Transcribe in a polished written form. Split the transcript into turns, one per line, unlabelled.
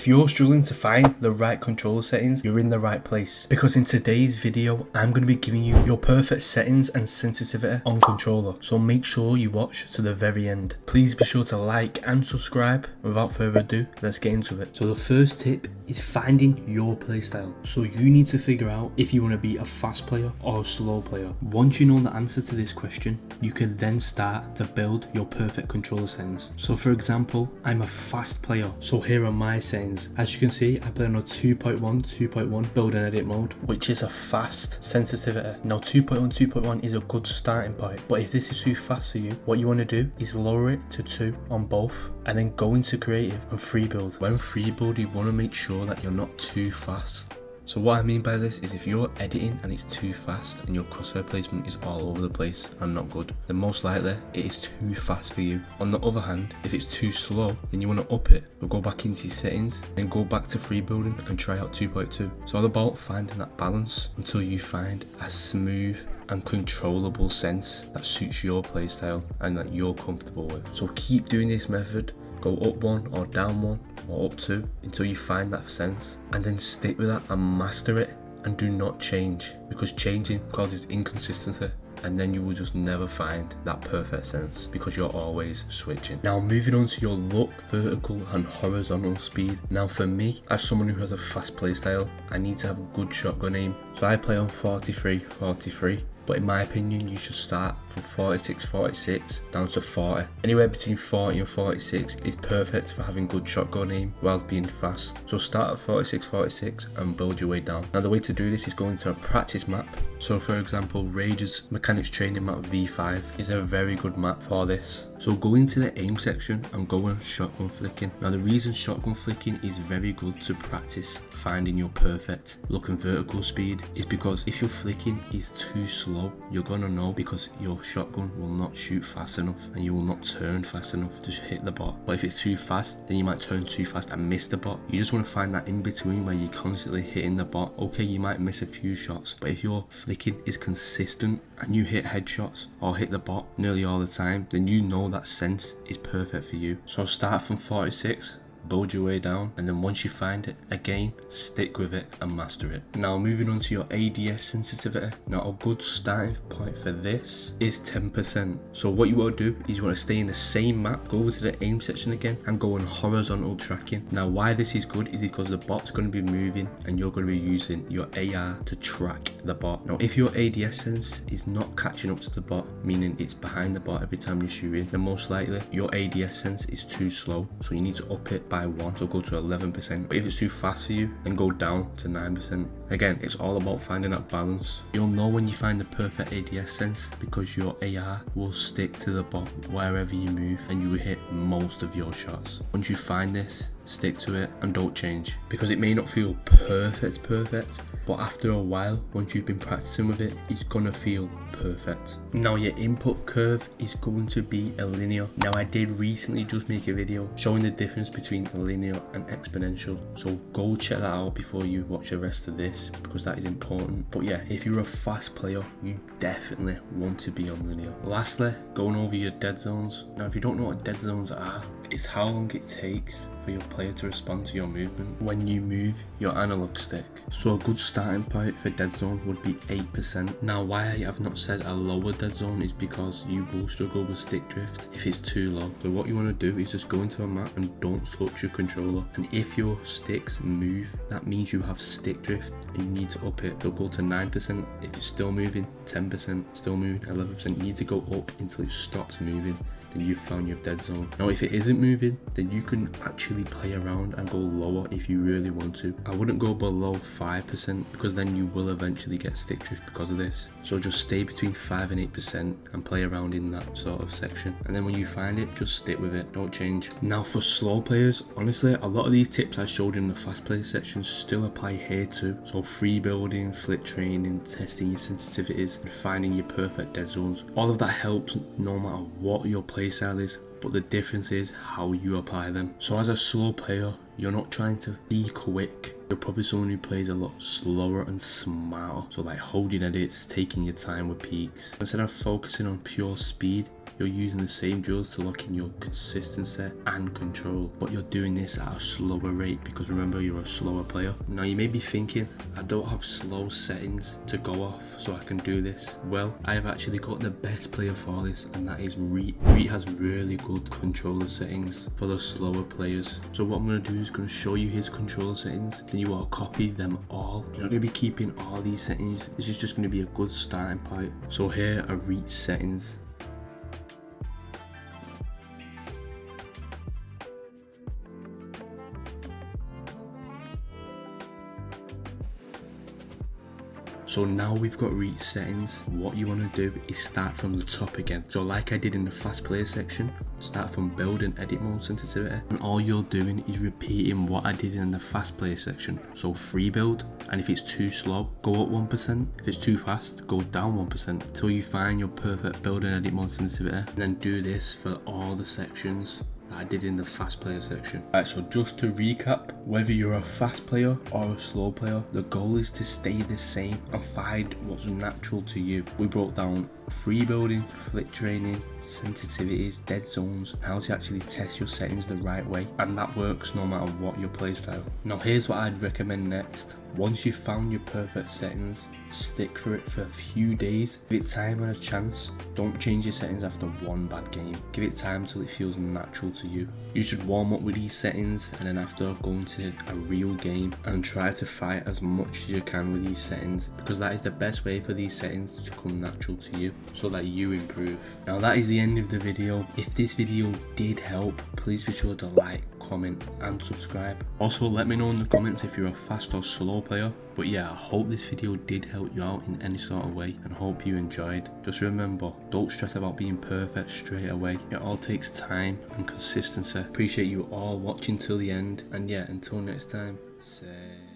If you're struggling to find the right controller settings, you're in the right place, because in today's video I'm going to be giving you your perfect settings and sensitivity on controller, so make sure you watch to the very end. Please be sure to like and subscribe. Without further ado, let's get into it. So the first tip is finding your playstyle. So you need to figure out if you want to be a fast player or a slow player. Once you know the answer to this question, you can then start to build your perfect controller settings. So for example, I'm a fast player, so here are my settings. As you can see, I play on a 2.1 build and edit mode, which is a fast sensitivity. Now 2.1 is a good starting point, but if this is too fast for you, what you want to do is lower it to 2 on both and then go into creative and free build. When free build, you want to make sure that you're not too fast. So what I mean by this is if you're editing and it's too fast and your crosshair placement is all over the place and not good, then most likely it is too fast for you. On the other hand, if it's too slow, then you want to up it. So go back into your settings, then go back to free building and try out 2.2. It's all about finding that balance until you find a smooth and controllable sense that suits your playstyle and that you're comfortable with. So keep doing this method. Go up 1 or down 1 or up 2 until you find that sense, and then stick with that and master it, and do not change, because changing causes inconsistency and then you will just never find that perfect sense because you're always switching. Now moving on to your look, vertical and horizontal speed. Now for me, as someone who has a fast playstyle, I need to have a good shotgun aim. So I play on 43, but in my opinion you should start from 46 down to 40. Anywhere between 40 and 46 is perfect for having good shotgun aim whilst being fast. So start at 46 and build your way down. Now the way to do this is go into a practice map. So for example, Rage's Mechanics Training Map V5 is a very good map for this. So go into the aim section and go on shotgun flicking. Now the reason shotgun flicking is very good to practice finding your perfect look and vertical speed is because if your flicking is too slow, you're gonna know, because your shotgun will not shoot fast enough and you will not turn fast enough to hit the bot. But if it's too fast, then you might turn too fast and miss the bot. You just want to find that in between where you're constantly hitting the bot. Okay, you might miss a few shots, but if your flicking is consistent and you hit headshots or hit the bot nearly all the time, then you know that sense is perfect for you. So start from 46, build your way down, and then once you find it, again, stick with it and master it. Now moving on to your ADS sensitivity. Now a good starting point for this is 10%. So what you want to do is you want to stay in the same map, go over to the aim section again and go on horizontal tracking. Now why this is good is because the bot's going to be moving and you're going to be using your AR to track the bot. Now if your ADS sense is not catching up to the bot, meaning it's behind the bot every time you're shooting, then most likely your ADS sense is too slow, so you need to up it by 1, so go to 11%. But if it's too fast for you, then go down to 9%. Again, it's all about finding that balance. You'll know when you find the perfect ADS sense because your AR will stick to the bot wherever you move and you will hit most of your shots. Once you find this, stick to it and don't change, because it may not feel perfect, but after a while, once you've been practicing with it, it's gonna feel perfect. Now your input curve is going to be a linear. Now I did recently just make a video showing the difference between a linear and exponential, so go check that out before you watch the rest of this, because that is important. But yeah, if you're a fast player, you definitely want to be on linear. Lastly, going over your dead zones. Now if you don't know what dead zones are, it's how long it takes for your player to respond to your movement when you move your analog stick. So a good starting point for dead zone would be 8%. Now why I have not said a lower dead zone is because you will struggle with stick drift if it's too low. So what you want to do is just go into a map and don't touch your controller, and if your sticks move, that means you have stick drift and you need to up it. So go to 9% if it's still moving, 10% still moving, 11%. You need to go up until it stops moving. You've found your dead zone. Now if it isn't moving, then you can actually play around and go lower if you really want to. I wouldn't go below 5% because then you will eventually get stick drift because of this. So just stay between 5 and 8% and play around in that sort of section, and then when you find it, just stick with it, don't change. Now for slow players, honestly, a lot of these tips I showed in the fast player section still apply here too. So free building, flick training, testing your sensitivities and finding your perfect dead zones, all of that helps no matter what your playstyle is, but the difference is how you apply them. So as a slow player, you're not trying to be quick. You're probably someone who plays a lot slower and smarter. So like holding edits, taking your time with peaks. Instead of focusing on pure speed, you're using the same drills to lock in your consistency and control, but you're doing this at a slower rate because remember, you're a slower player. Now you may be thinking, I don't have slow settings to go off so I can do this. Well, I have actually got the best player for this, and that is Reet. Reet has really good controller settings for the slower players. So what I'm going to do is going to show you his controller settings, then you want to copy them all. You're not going to be keeping all these settings, this is just going to be a good starting point. So here are Reet's settings. So now we've got Reet settings, what you want to do is start from the top again. So like I did in the fast player section, start from build and edit mode sensitivity, and all you're doing is repeating what I did in the fast player section. So free build, and if it's too slow, go up 1%, if it's too fast, go down 1% until you find your perfect build and edit mode sensitivity, and then do this for all the sections that I did in the fast player section. Right, so just to recap, whether you're a fast player or a slow player, the goal is to stay the same and find what's natural to you. We broke down free building, flick training, sensitivities, dead zones, how to actually test your settings the right way, and that works no matter what your playstyle. Now here's what I'd recommend next. Once you've found your perfect settings, stick for it for a few days. Give it time and a chance. Don't change your settings after one bad game. Give it time till it feels natural to you. You should warm up with these settings, and then after go into a real game and try to fight as much as you can with these settings, because that is the best way for these settings to come natural to you so that you improve. Now that is the end of the video. If this video did help, please be sure to like, comment and subscribe. Also let me know in the comments if you're a fast or slow player. But yeah, I hope this video did help you out in any sort of way, and hope you enjoyed. Just remember, don't stress about being perfect straight away. It all takes time and consistency. Appreciate you all watching till the end, and yeah, until next time, say